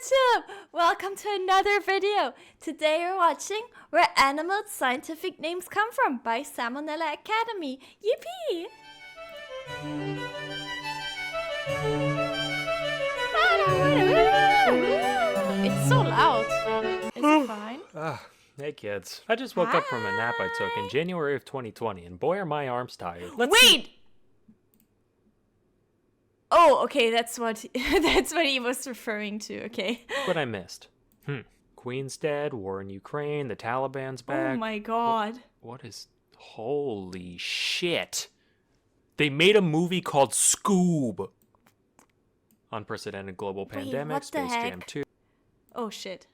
YouTube! Welcome to another video. Today we're watching Where Animals' Scientific Names Come From by Salmonella Academy. Yippee! It's so loud. Is it fine? Hey kids, I just woke up from a nap I took in January of 2020 and boy are my arms tired. Wait! Oh, okay, that's what he was referring to, okay. What I missed. Queen's dead, war in Ukraine, the Taliban's back. Oh my god. What is... Holy shit. They made a movie called Scoob. Unprecedented global pandemic, what the Space heck? Jam 2. Oh shit.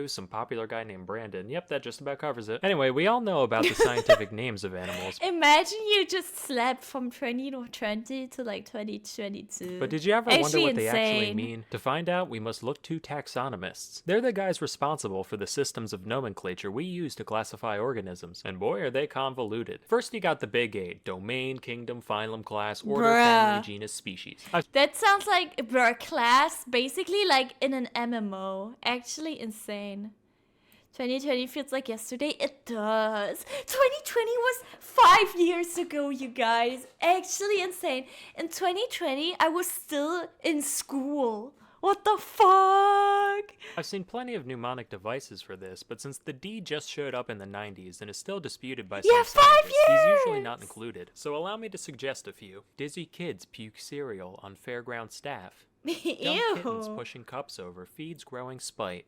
Some popular guy named Brandon. Yep, that just about covers it. Anyway, we all know about the scientific names of animals. Imagine you just slept from 2020 to like 2022. But did you ever wonder what they actually insane. mean? To find out, we must look to taxonomists. They're the guys responsible for the systems of nomenclature we use to classify organisms. And boy, are they convoluted. First, you got the big 8. Domain, kingdom, phylum, class, order, family, genus, species. That sounds like a class, basically like in an MMO. Actually insane. 2020 feels like yesterday. It does. 2020 was 5 years ago, you guys. Actually insane. In 2020, I was still in school. What the fuck? I've seen plenty of mnemonic devices for this, but since the D just showed up in the 90s and is still disputed by some 5 scientists, he's usually years! not included. So allow me to suggest a few. Dizzy kids puke cereal on fairground staff. Dumb kittens Ew. pushing cups over feeds growing spite.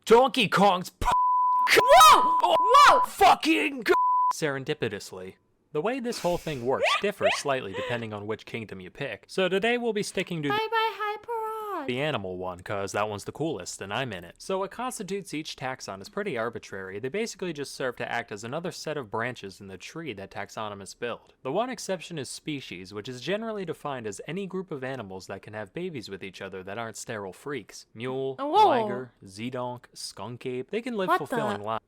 Donkey Kong's Whoa! Whoa! fucking serendipitously. The way this whole thing works differs slightly depending on which kingdom you pick. So today we'll be sticking to Bye bye, Hyperod. the animal one, cause that one's the coolest and I'm in it. So what constitutes each taxon is pretty arbitrary. They basically just serve to act as another set of branches in the tree that taxonomists build. The one exception is species, which is generally defined as any group of animals that can have babies with each other that aren't sterile freaks. Mule, Whoa. liger, zedonk, skunk ape, they can live What fulfilling the- lives.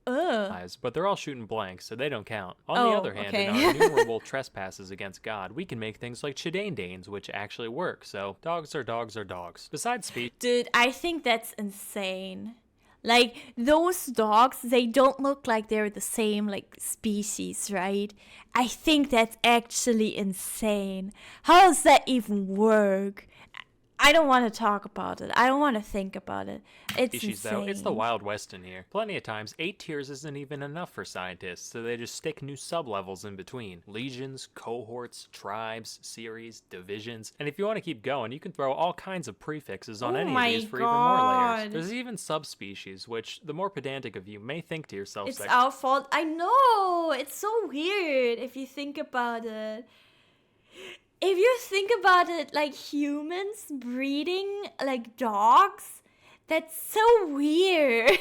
Ugh. But they're all shooting blanks, so they don't count. On Oh, the other hand, okay. in our innumerable trespasses against God, we can make things like chidandanes, which actually work, so dogs are dogs are dogs. Besides speech, Dude, I think that's insane. Like, those dogs, they don't look like they're the same, like, species, right? I think that's actually insane. How does that even work? I don't want to talk about it. I don't want to think about it. It's species, insane. though, it's the Wild West in here. Plenty of times, 8 tiers isn't even enough for scientists, so they just stick new sub-levels in between. Legions, cohorts, tribes, series, divisions, and if you want to keep going, you can throw all kinds of prefixes on Oh any of my these for even more layers. God. There's even subspecies, which the more pedantic of you may think to yourself, It's like, our fault. I know. It's so weird if you think about it. If you think about it, like humans breeding like dogs, that's so weird.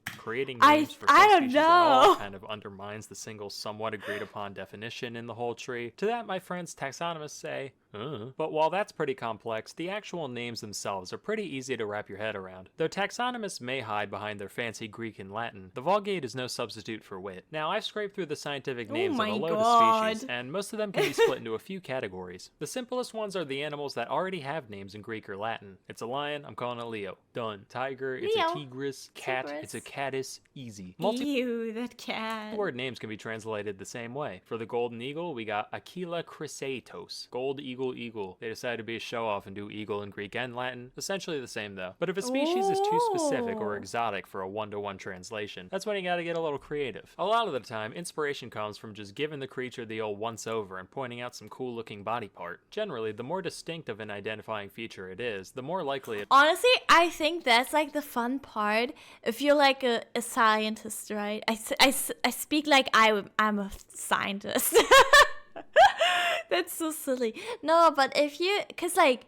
creating I names for don't subspecies at all know. kind of undermines the single somewhat agreed upon definition in the whole tree. To that, my friends taxonomists say, But while that's pretty complex, the actual names themselves are pretty easy to wrap your head around. Though taxonomists may hide behind their fancy Greek and Latin, the Vulgate is no substitute for wit. Now, I've scraped through the scientific names of my a load of God. species, and most of them can be split into a few categories. The simplest ones are the animals that already have names in Greek or Latin. It's a lion, I'm calling it Leo. Done. Tiger, it's Leo. a tigris. Cat, Tigris. it's a caddis. Easy. Ew, that cat. Word names can be translated the same way. For the golden eagle, we got Aquila chrysaetos. Gold eagle. They decided to be a show-off and do eagle in Greek and Latin. Essentially the same though. But if a species is too specific or Oh. exotic for a one-to-one translation, that's when you gotta get a little creative. A lot of the time, inspiration comes from just giving the creature the old once-over and pointing out some cool-looking body part. Generally, the more distinct of an identifying feature it is, the more likely it Honestly, I think that's like the fun part. If you're like a scientist, right? I speak like I'm a scientist. That's so silly. No, but if you, cause like,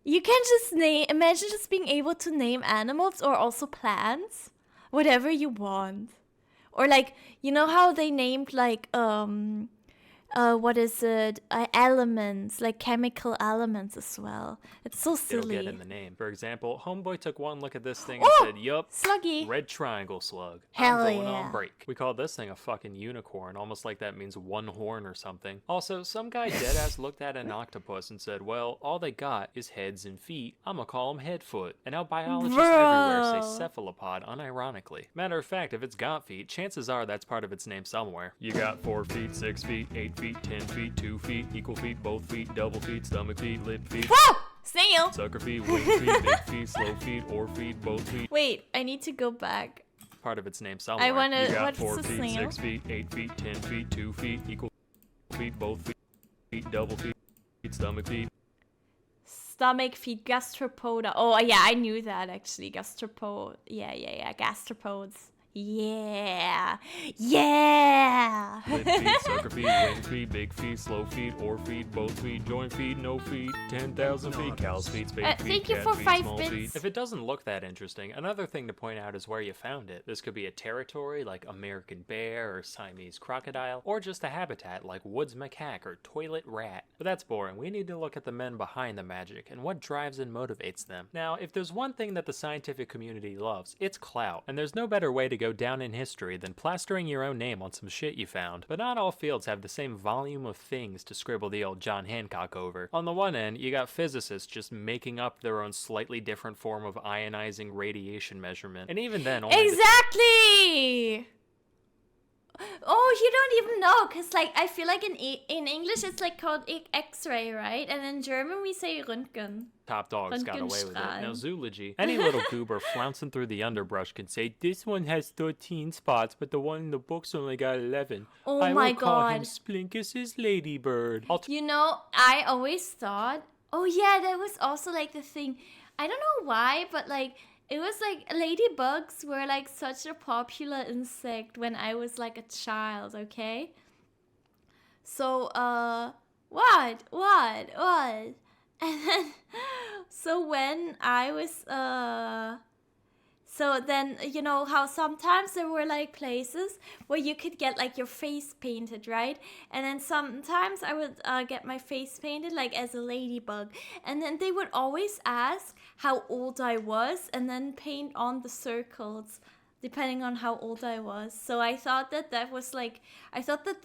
you can just imagine just being able to name animals or also plants, whatever you want. Or like, you know how they named like, what is it? Elements, like chemical elements as well. It's so It'll get silly. in the name. For example, Homeboy took one look at this thing and Oh! said, yup, Sluggy. red triangle slug. Hell I'm going yeah. on break. We call this thing a fucking unicorn, almost like that means one horn or something. Also, some guy deadass looked at an octopus and said, well, all they got is heads and feet. I'ma call them headfoot. And now biologists everywhere say Bro. cephalopod unironically. Matter of fact, if it's got feet, chances are that's part of its name somewhere. You got 4 feet, 6 feet, 8 feet, 10 feet, 2 feet, equal feet, both feet, double feet, stomach feet, lip feet. Whoa! Snail! Sucker feet, wing feet, big feet, slow feet, or feet, both feet. Wait, I need to go back. Part of its name somewhere. I wanna. You got What's 4 the feet, snail? 6 feet, 8 feet, 10 feet, 2 feet, equal feet, both feet, double feet, stomach feet. Stomach, feet, gastropoda. Oh, yeah, I knew that actually. Gastropod. Yeah. Gastropods. Yeah. Yeah. Lip feet, sucker feet, wing feet, big feet, slow feet, or feet, both feet, joint feet, no feet, 10,000 feet, cow's feet, spade feet, thank you cat for feet, 5 small bits. feet. If it doesn't look that interesting, another thing to point out is where you found it. This could be a territory like American bear or Siamese crocodile, or just a habitat like woods macaque or toilet rat. But that's boring. We need to look at the men behind the magic and what drives and motivates them. Now, if there's one thing that the scientific community loves, it's clout. And there's no better way to go down in history than plastering your own name on some shit you found. But not all fields have the same volume of things to scribble the old John Hancock over. On the one end, you got physicists just making up their own slightly different form of ionizing radiation measurement. And even then, only Exactly! Oh, you don't even know, because like I feel like in English it's like called X-ray, right? And in German we say Röntgen. top dogs got away with it. Röntgenstrahl. Now, zoology, any little goober flouncing through the underbrush can say, this one has 13 spots, but the one in the book's only got 11. Oh I my will call him God. Splinkus's ladybird. You know, I always thought, oh yeah, that was also like the thing. I don't know why, but like it was like ladybugs were like such a popular insect when I was like a child, okay? So, what? And then, so when I was, so then, you know how sometimes there were like places where you could get like your face painted, right? And then sometimes I would get my face painted like as a ladybug. And then they would always ask how old I was and then paint on the circles depending on how old I was. So I thought that was like, I thought that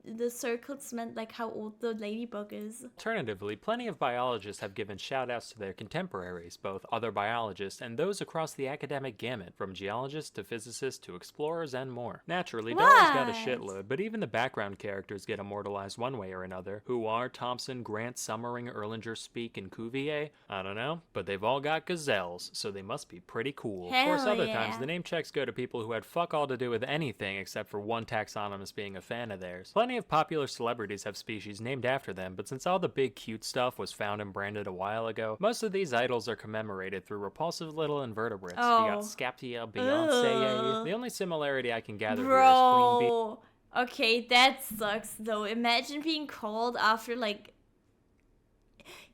the circles meant like how old the ladybug is. Alternatively, plenty of biologists have given shout-outs to their contemporaries, both other biologists and those across the academic gamut, from geologists to physicists to explorers and more. Naturally, Darwin's got a What? shitload, but even the background characters get immortalized one way or another. Who are Thomson, Grant, Summering, Erlanger, Speke, and Cuvier? I don't know, but they've all got gazelles, so they must be pretty cool. Of course, Hell other yeah. times the name checks go to people who had fuck all to do with anything except for one taxonomist being a fan of theirs. Plenty of popular celebrities have species named after them, but since all the big cute stuff was found and branded a while ago, most of these idols are commemorated through repulsive little invertebrates. You got Oh. Scaptia, Beyonce. Ugh. The only similarity I can gather here is Queen Bee. Bro, okay, that sucks though. Imagine being called after like,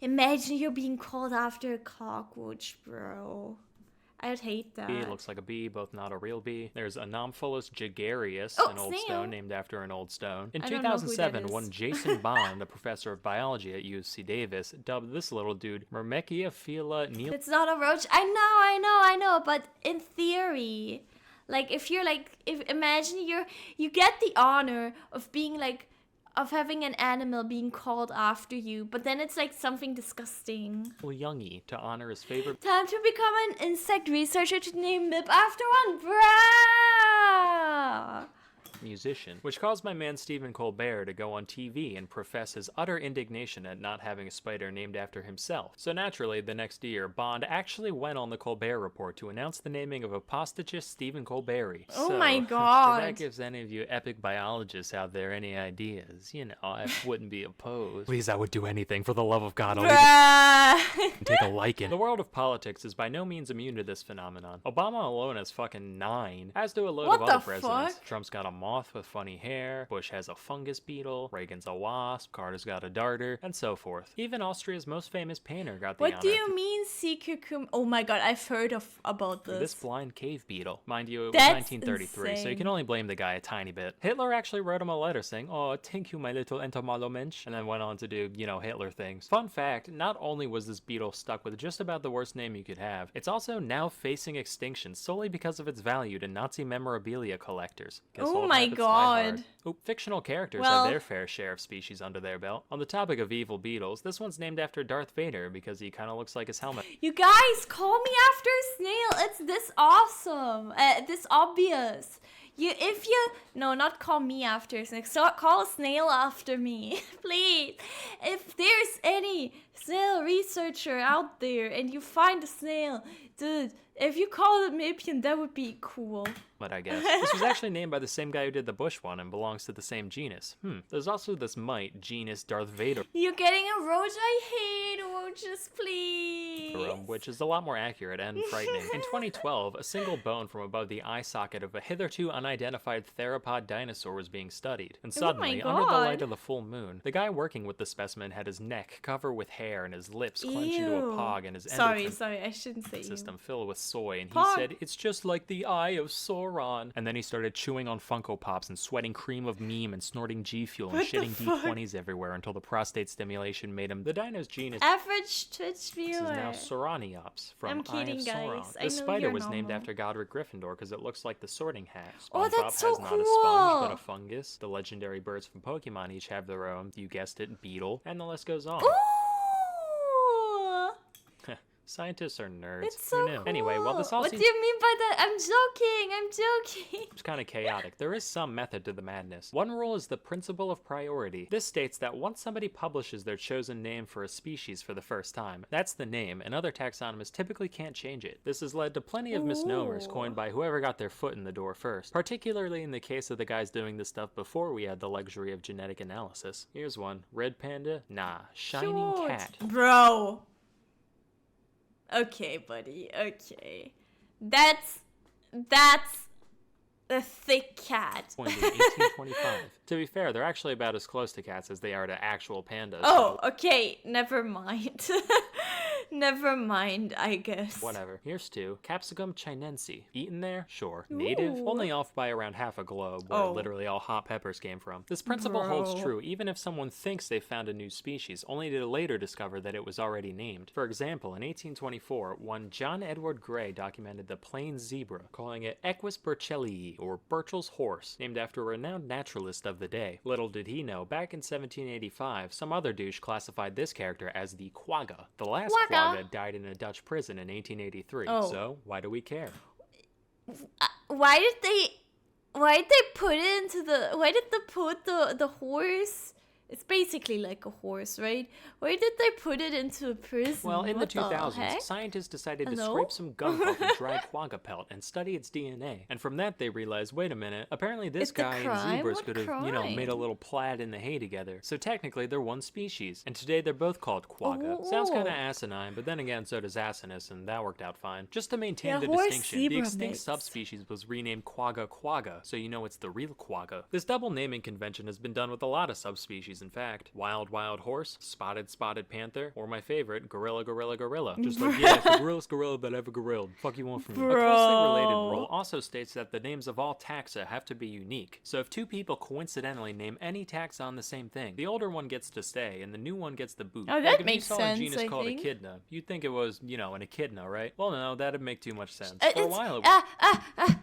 imagine you're being called after a cockroach, bro. I'd hate that. Bee looks like a bee, both not a real bee. There's Anomphilus jagarius, Oh, an old snail. stone named after an old stone. In I don't know who that 2007, is. one Jason Bond, a professor of biology at UC Davis, dubbed this little dude Myrmecia neal. It's not a roach. I know, but in theory, like if you're like, if imagine you get the honor of being like, of having an animal being called after you, but then it's like something disgusting. Youngie to honor his favorite Time to become an insect researcher to name Mip after one, bruh! musician, which caused my man Stephen Colbert to go on TV and profess his utter indignation at not having a spider named after himself. So naturally, the next year, Bond actually went on the Colbert Report to announce the naming of apostachus Stephen Colbert. Oh So, my If God. that gives any of you epic biologists out there any ideas, you know, I wouldn't be opposed. Please, I would do anything for the love of God. I'll even Bruh! take a liking. The world of politics is by no means immune to this phenomenon. Obama alone has fucking 9, as do a load What of the other presidents. fuck? Trump's got a moth with funny hair, Bush has a fungus beetle, Reagan's a wasp, Carter's got a darter, and so forth. Even Austria's most famous painter got the honor. What do you mean, Sikukum? Oh my god, I've heard about this. This blind cave beetle. Mind you, it was That's 1933, so you insane. can only blame the guy a tiny bit. Hitler actually wrote him a letter saying, "Oh, thank you, my little entomolomensch," and then went on to do, Hitler things. Fun fact, not only was this beetle stuck with just about the worst name you could have, it's also now facing extinction solely because of its value to Nazi memorabilia collectors. Guess Oh old my habits die god. hard. Oh, fictional characters Well- have their fair share of species under their belt. On the topic of evil beetles, this one's named after Darth Vader because he kind of looks like his helmet. You guys, call me after Snail. It's this awesome. This obvious. No, not call me after Snail. So call Snail after me, please. If there's any snail researcher out there and you find a snail, dude, if you call it Mipian, that would be cool. But I guess. This was actually named by the same guy who did the Bush one and belongs to the same genus. There's also this mite, genus Darth Vader, You're getting a roach. I hate roaches, please. which is a lot more accurate and frightening. In 2012, a single bone from above the eye socket of a hitherto unidentified theropod dinosaur was being studied. And suddenly, under the light God. of the full moon, the guy working with the specimen had his neck covered with hair and his lips clenched into a Ew. pog and his Sorry, endocrine I shouldn't say you. system filled with soy, and he Pog. said, "It's just like the eye of Sauron." And then he started chewing on Funko Pops and sweating cream of meme and snorting G Fuel and What the shitting fuck? D20s everywhere until the prostate stimulation made him the dino's genus. Average Twitch This viewer. is now Sauroniops from I'm Eye kidding, of guys. Sauron. I This know spider you're was named normal. after Godric Gryffindor because it looks like the Sorting Hat. Oh, SpongeBob that's so has not a sponge but cool. a fungus. The legendary birds from Pokemon each have their own, you guessed it, beetle, and the list goes on. Ooh! Scientists are nerds. It's so Who knew? cool. Anyway, well, this all What seems do you mean by that? I'm joking. kind of chaotic. There is some method to the madness. One rule is the principle of priority. This states that once somebody publishes their chosen name for a species for the first time, that's the name, and other taxonomists typically can't change it. This has led to plenty of misnomers Ooh. coined by whoever got their foot in the door first, particularly in the case of the guys doing this stuff before we had the luxury of genetic analysis. Here's one. Red panda? Nah. Shining Cute. cat. Bro. Okay, buddy. Okay. That's a thick cat. Coined in 1825. To be fair, they're actually about as close to cats as they are to actual pandas. Oh, okay. Never mind. Never mind, I guess. Whatever. Here's two. Capsicum chinense. Eaten there? Sure. Native? Ooh. Only off by around half a globe, where Oh. literally all hot peppers came from. This principle holds Bro. true even if someone thinks they found a new species, only to later discover that it was already named. For example, in 1824, one John Edward Gray documented the plain zebra, calling it Equus burchellii, or Burchell's horse, named after a renowned naturalist of the day. Little did he know, back in 1785, some other douche classified this character as the Quaga. The last Quagga. Quagga died in a Dutch prison in 1883, Oh. so why do we care? Why did they put it into the? Why did they put the horse? It's basically like a horse, right? Why did they put it into a prison? Well, in the What 2000s, heck? scientists decided to Hello? scrape some gunk off a dry quagga pelt and study its DNA. And from that, they realized, wait a minute, apparently this It's a guy and crime? zebras What could have, crime? made a little plaid in the hay together. So technically, they're one species. And today, they're both called quagga. Sounds kind of Oh. asinine, but then again, so does asinus, and that worked out fine. Just to maintain Yeah, the horse distinction, the zebra extinct mix. subspecies was renamed quagga quagga, so you know it's the real quagga. This double naming convention has been done with a lot of subspecies, in fact. Wild horse, spotted panther, or my favorite, gorilla. Just like, yeah, it's the gorillest gorilla that ever gorilled. Fuck you want from me. A closely related Bro. rule also states that the names of all taxa have to be unique. So if two people coincidentally name any taxon the same thing, the older one gets to stay and the new one gets the boot. Oh, that Like if makes you saw sense, a genus I called think. Echidna, you'd think it was, an echidna, right? Well, no, that'd make too much sense. For a It's while, it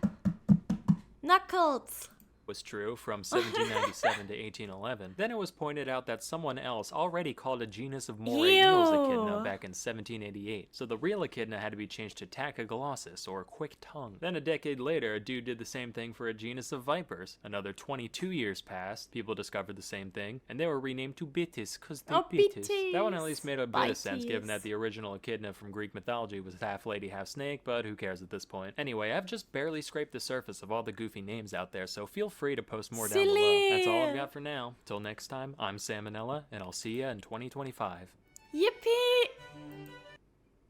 Knuckles. was true from 1797 to 1811. Then it was pointed out that someone else already called a genus of moray eels echidna Ew. back in 1788. So the real echidna had to be changed to tachyglossus, or quick tongue. Then a decade later, a dude did the same thing for a genus of vipers. Another 22 years passed, people discovered the same thing, and they were renamed to Bitis, cause they Oh, bitis. Bitis. That one at least made a bit of sense, given Bitis. that the original echidna from Greek mythology was half lady, half snake, but who cares at this point? Anyway, I've just barely scraped the surface of all the goofy names out there, so feel free to post more down below. That's all I've got for now. Till next time, I'm Salmonella, and I'll see ya in 2025. Yippee!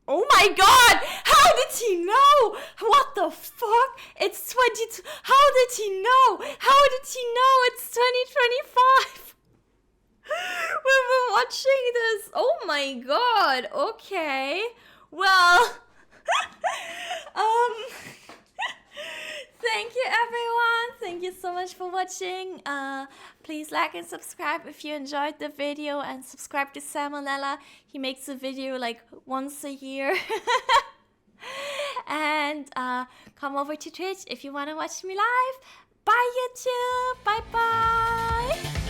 Oh my god! How How did he know? What the fuck? It's 22. How did he know? How did he know it's 2025? We've been watching this. Oh my god. Okay. Well, thank you everyone. Thank you so much for watching. Please like and subscribe if you enjoyed the video, and subscribe to Sam and Nella. He makes a video like once a year. And come over to Twitch if you want to watch me live. Bye YouTube. Bye bye.